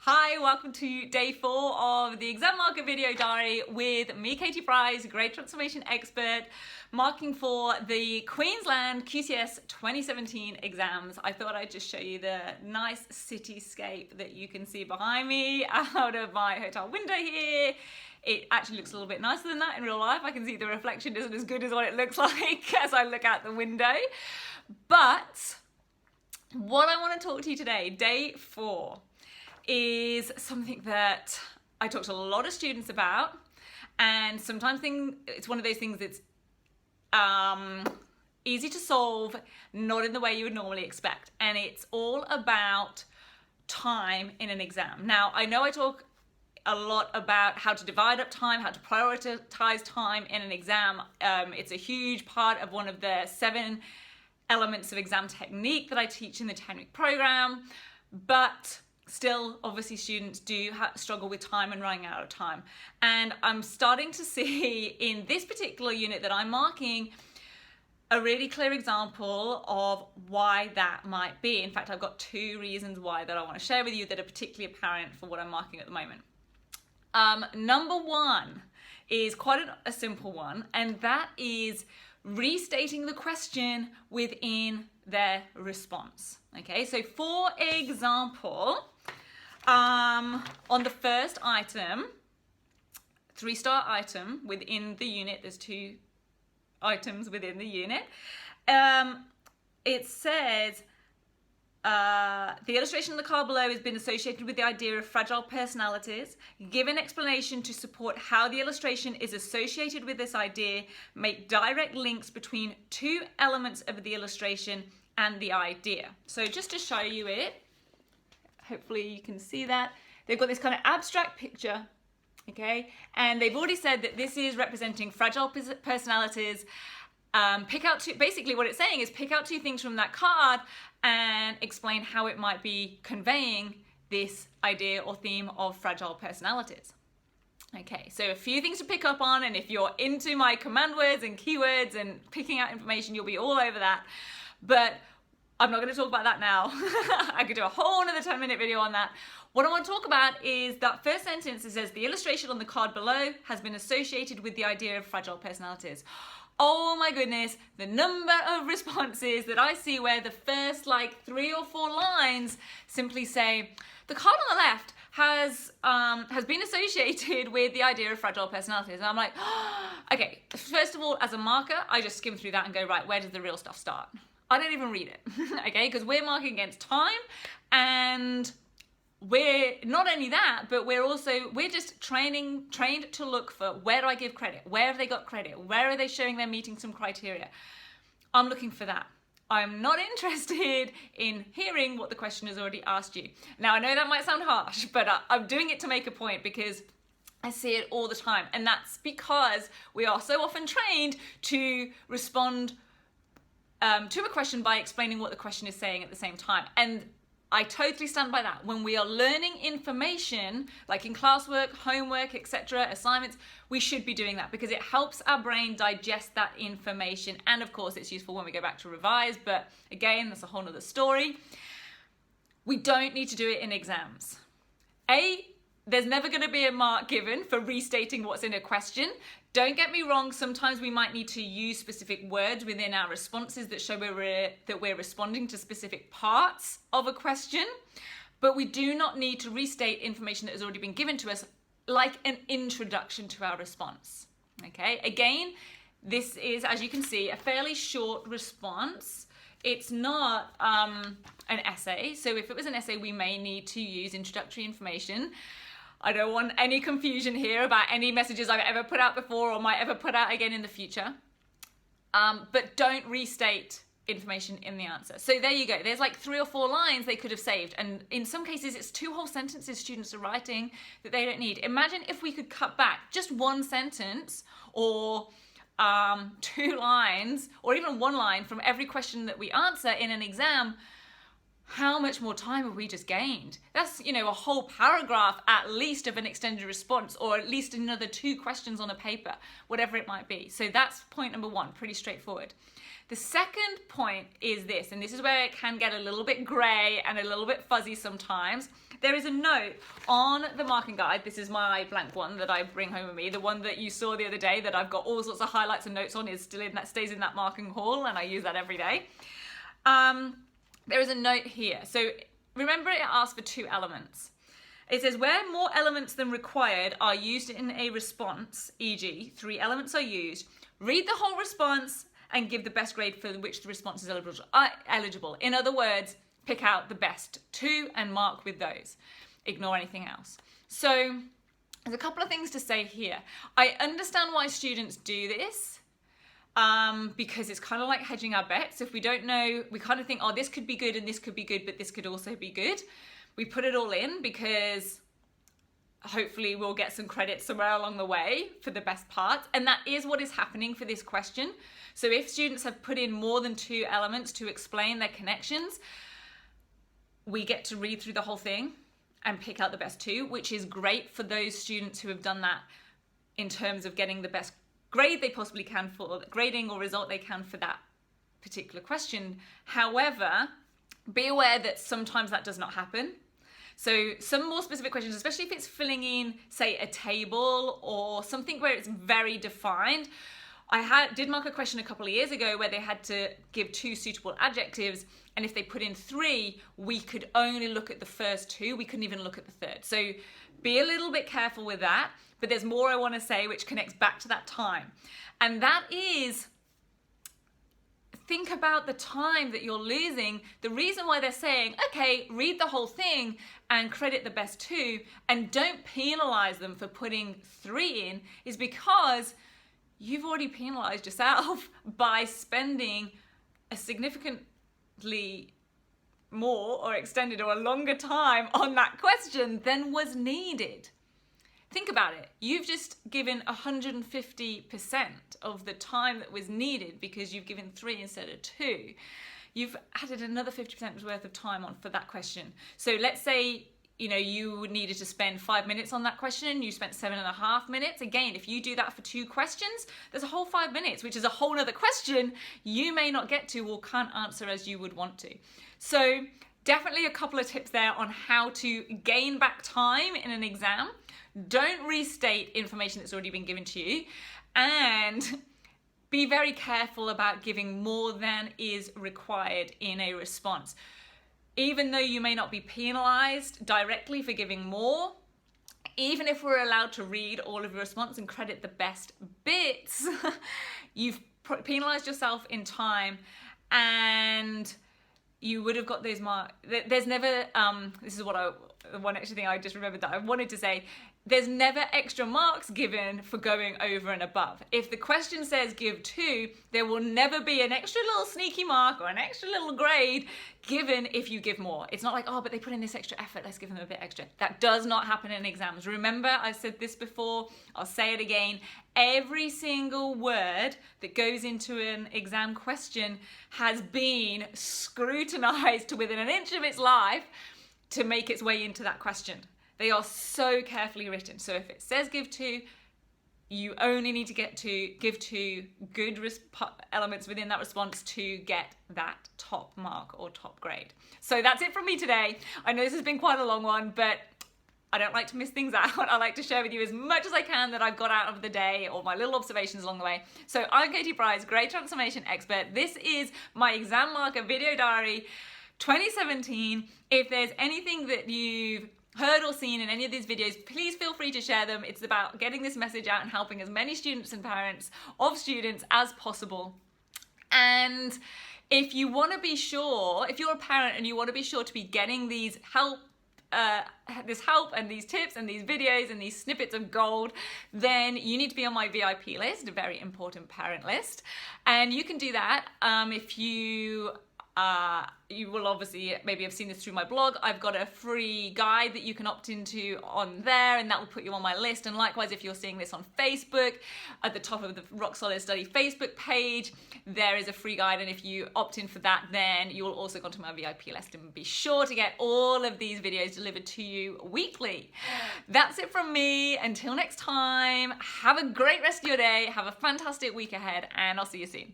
Hi, welcome to day 4 of the Exam Marker Video Diary with me, Katie Fries, Grade Transformation Expert, marking for the Queensland QCS 2017 exams. I thought I'd just show you the nice cityscape that you can see behind me out of my hotel window here. It actually looks a little bit nicer than that in real life. I can see the reflection isn't as good as what it looks like as I look out the window. But what I want to talk to you today, day 4, is something that I talk to a lot of students about, and sometimes it's one of those things that's easy to solve, not in the way you would normally expect, and it's all about time in an exam. Now, I know I talk a lot about how to divide up time, how to prioritize time in an exam. It's a huge part of one of the 7 elements of exam technique that I teach in the 10-week program, but still, obviously, students do struggle with time and running out of time. And I'm starting to see in this particular unit that I'm marking a really clear example of why that might be. In fact, I've got 2 reasons why that I want to share with you that are particularly apparent for what I'm marking at the moment. Number 1 is quite a simple one, and that is restating the question within their response. Okay, so for example, on the first item, 3-star item within the unit, there's 2 items within the unit, it says, the illustration in the card below has been associated with the idea of fragile personalities. Give an explanation to support how the illustration is associated with this idea. Make direct links between 2 elements of the illustration and the idea. So just to show you it, hopefully you can see that. They've got this kind of abstract picture, okay? And they've already said that this is representing fragile personalities. Pick out 2, basically what it's saying is pick out 2 things from that card and explain how it might be conveying this idea or theme of fragile personalities. Okay, so a few things to pick up on, and if you're into my command words and keywords and picking out information, you'll be all over that. But I'm not going to talk about that now. I could do a whole another 10-minute video on that. What I want to talk about is that first sentence that says the illustration on the card below has been associated with the idea of fragile personalities. Oh my goodness, the number of responses that I see where the first 3 or 4 lines simply say, the card on the left has been associated with the idea of fragile personalities. And I'm like, okay, first of all, as a marker, I just skim through that and go, right, where does the real stuff start? I don't even read it, okay? Because we're marking against time, and we're not only that, but we're just trained to look for, where do I give credit? Where have they got credit? Where are they showing they're meeting some criteria? I'm looking for that. I'm not interested in hearing what the question has already asked you. Now, I know that might sound harsh, but I'm doing it to make a point because I see it all the time. And that's because we are so often trained to respond to a question by explaining what the question is saying at the same time. And I totally stand by that. When we are learning information, like in classwork, homework, etc., assignments, we should be doing that because it helps our brain digest that information. And of course, it's useful when we go back to revise, but again, that's a whole nother story. We don't need to do it in exams. There's never going to be a mark given for restating what's in a question. Don't get me wrong, sometimes we might need to use specific words within our responses that show that we're responding to specific parts of a question, but we do not need to restate information that has already been given to us, like an introduction to our response. Okay, again, this is, as you can see, a fairly short response. It's not an essay, so if it was an essay, we may need to use introductory information. I don't want any confusion here about any messages I've ever put out before or might ever put out again in the future. But don't restate information in the answer. So there you go. There's 3 or 4 lines they could have saved. And in some cases, it's 2 whole sentences students are writing that they don't need. Imagine if we could cut back just 1 sentence or 2 lines or even 1 line from every question that we answer in an exam. how much more time have we just gained? That's, a whole paragraph at least of an extended response, or at least another 2 questions on a paper, whatever it might be. So that's point number 1, pretty straightforward. The second point is this, and this is where it can get a little bit grey and a little bit fuzzy sometimes. There is a note on the marking guide. This is my blank one that I bring home with me. The one that you saw the other day that I've got all sorts of highlights and notes on is still in that, stays in that marking hall, and I use that every day. There is a note here. So remember, it asks for 2 elements. It says where more elements than required are used in a response, e.g. 3 elements are used, read the whole response and give the best grade for which the response is eligible. In other words, pick out the best 2 and mark with those. Ignore anything else. So there's a couple of things to say here. I understand why students do this. Because it's kind of like hedging our bets. If we don't know, we kind of think, oh, this could be good and this could be good, but this could also be good. We put it all in because hopefully we'll get some credit somewhere along the way for the best parts. And that is what is happening for this question. So if students have put in more than 2 elements to explain their connections, we get to read through the whole thing and pick out the best 2, which is great for those students who have done that in terms of getting the best grade they possibly can for grading or result they can for that particular question. However, be aware that sometimes that does not happen. So some more specific questions, especially if it's filling in, say, a table or something where it's very defined. I did mark a question a couple of years ago where they had to give 2 suitable adjectives, and if they put in 3, we could only look at the first 2. We couldn't even look at the third. So be a little bit careful with that. But there's more I want to say which connects back to that time. And that is, think about the time that you're losing. The reason why they're saying, okay, read the whole thing and credit the best 2 and don't penalize them for putting 3 in is because you've already penalized yourself by spending a significantly more or extended or a longer time on that question than was needed. Think about it. You've just given 150% of the time that was needed because you've given 3 instead of 2. You've added another 50% worth of time on for that question. So let's say, you needed to spend 5 minutes on that question and you spent 7.5 minutes. Again, if you do that for 2 questions, there's a whole 5 minutes, which is a whole other question you may not get to or can't answer as you would want to. So definitely a couple of tips there on how to gain back time in an exam. Don't restate information that's already been given to you, and be very careful about giving more than is required in a response. Even though you may not be penalized directly for giving more, even if we're allowed to read all of your response and credit the best bits, you've penalized yourself in time, and you would have got those marks. There's never, this is one extra thing I just remembered that I wanted to say. There's never extra marks given for going over and above. If the question says give 2, there will never be an extra little sneaky mark or an extra little grade given if you give more. It's not like, oh, but they put in this extra effort, let's give them a bit extra. That does not happen in exams. Remember, I've said this before, I'll say it again. Every single word that goes into an exam question has been scrutinized to within an inch of its life to make its way into that question. They are so carefully written. So if it says give 2, you only need to give 2 good elements within that response to get that top mark or top grade. So that's it from me today. I know this has been quite a long one, but I don't like to miss things out. I like to share with you as much as I can that I've got out of the day or my little observations along the way. So I'm Katie Price, Grade Transformation Expert. This is my exam marker video diary 2017. If there's anything that you've heard or seen in any of these videos, please feel free to share them. It's about getting this message out and helping as many students and parents of students as possible. And if you want to be sure, if you're a parent and you want to be sure to be getting these this help and these tips and these videos and these snippets of gold, then you need to be on my VIP list, a very important parent list. And you can do that if you You will obviously maybe have seen this through my blog. I've got a free guide that you can opt into on there, and that will put you on my list. And likewise, if you're seeing this on Facebook, at the top of the Rock Solid Study Facebook page, there is a free guide. And if you opt in for that, then you will also go to my VIP list and be sure to get all of these videos delivered to you weekly. That's it from me. Until next time, have a great rest of your day. Have a fantastic week ahead, and I'll see you soon.